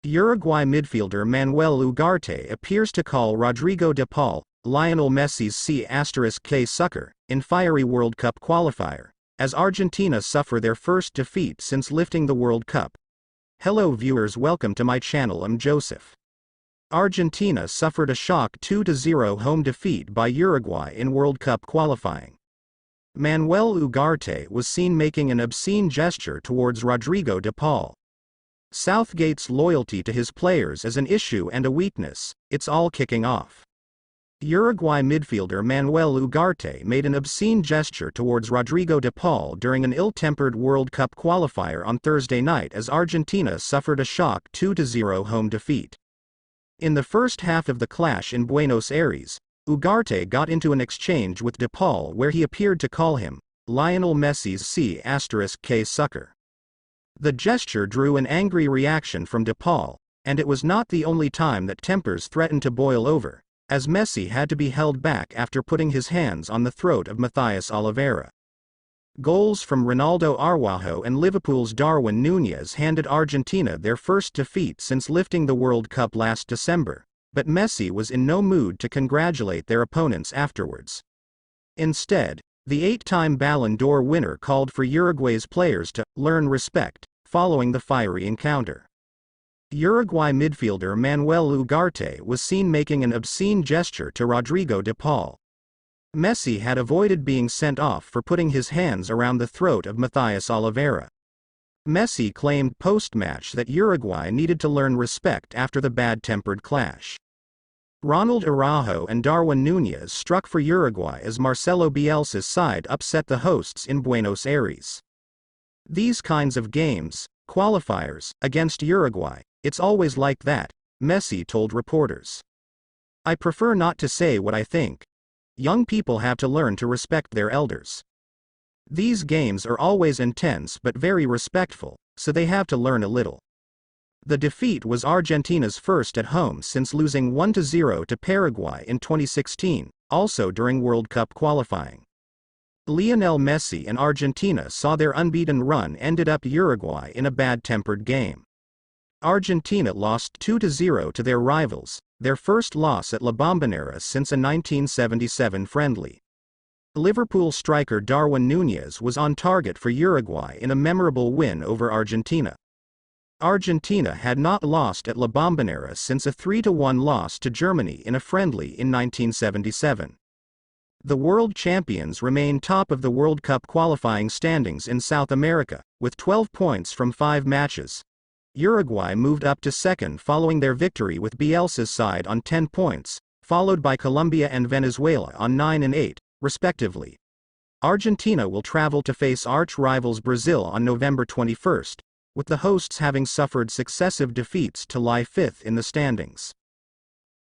Uruguay midfielder Manuel Ugarte appears to call Rodrigo De Paul, Lionel Messi's C*K sucker, in fiery World Cup qualifier, as Argentina suffer their first defeat since lifting the World Cup. Hello viewers, welcome to my channel. I'm Joseph. Argentina suffered a shock 2-0 home defeat by Uruguay in World Cup qualifying. Manuel Ugarte was seen making an obscene gesture towards Rodrigo De Paul. Southgate's loyalty to his players is an issue and a weakness. It's all kicking off. Uruguay midfielder Manuel Ugarte made an obscene gesture towards Rodrigo De Paul during an ill-tempered World Cup qualifier on Thursday night as Argentina suffered a shock 2-0 home defeat. In the first half of the clash in Buenos Aires, Ugarte got into an exchange with De Paul where he appeared to call him Lionel Messi's C*K sucker. The gesture drew an angry reaction from De Paul, and it was not the only time that tempers threatened to boil over, as Messi had to be held back after putting his hands on the throat of Matthias Oliveira. Goals from Ronaldo Araujo and Liverpool's Darwin Núñez handed Argentina their first defeat since lifting the World Cup last December, but Messi was in no mood to congratulate their opponents afterwards. Instead, the 8-time Ballon d'Or winner called for Uruguay's players to learn respect following the fiery encounter. Uruguay midfielder Manuel Ugarte was seen making an obscene gesture to Rodrigo De Paul. Messi had avoided being sent off for putting his hands around the throat of Matthias Oliveira. Messi claimed post-match that Uruguay needed to learn respect after the bad-tempered clash. Ronald Araujo and Darwin Núñez struck for Uruguay as Marcelo Bielsa's side upset the hosts in Buenos Aires. These kinds of games, qualifiers, against Uruguay, it's always like that, Messi told reporters. I prefer not to say what I think. Young people have to learn to respect their elders. These games are always intense but very respectful, so they have to learn a little. The defeat was Argentina's first at home since losing 1-0 to Paraguay in 2016, also during World Cup qualifying. Lionel Messi and Argentina saw their unbeaten run ended up Uruguay in a bad-tempered game. Argentina lost 2-0 to their rivals, their first loss at La Bombonera since a 1977 friendly. Liverpool striker Darwin Núñez was on target for Uruguay in a memorable win over Argentina. Argentina had not lost at La Bombonera since a 3-1 loss to Germany in a friendly in 1977. The world champions remain top of the World Cup qualifying standings in South America, with 12 points from 5 matches. Uruguay moved up to second following their victory with Bielsa's side on 10 points, followed by Colombia and Venezuela on 9 and 8, respectively. Argentina will travel to face arch-rivals Brazil on November 21, with the hosts having suffered successive defeats to lie 5th in the standings.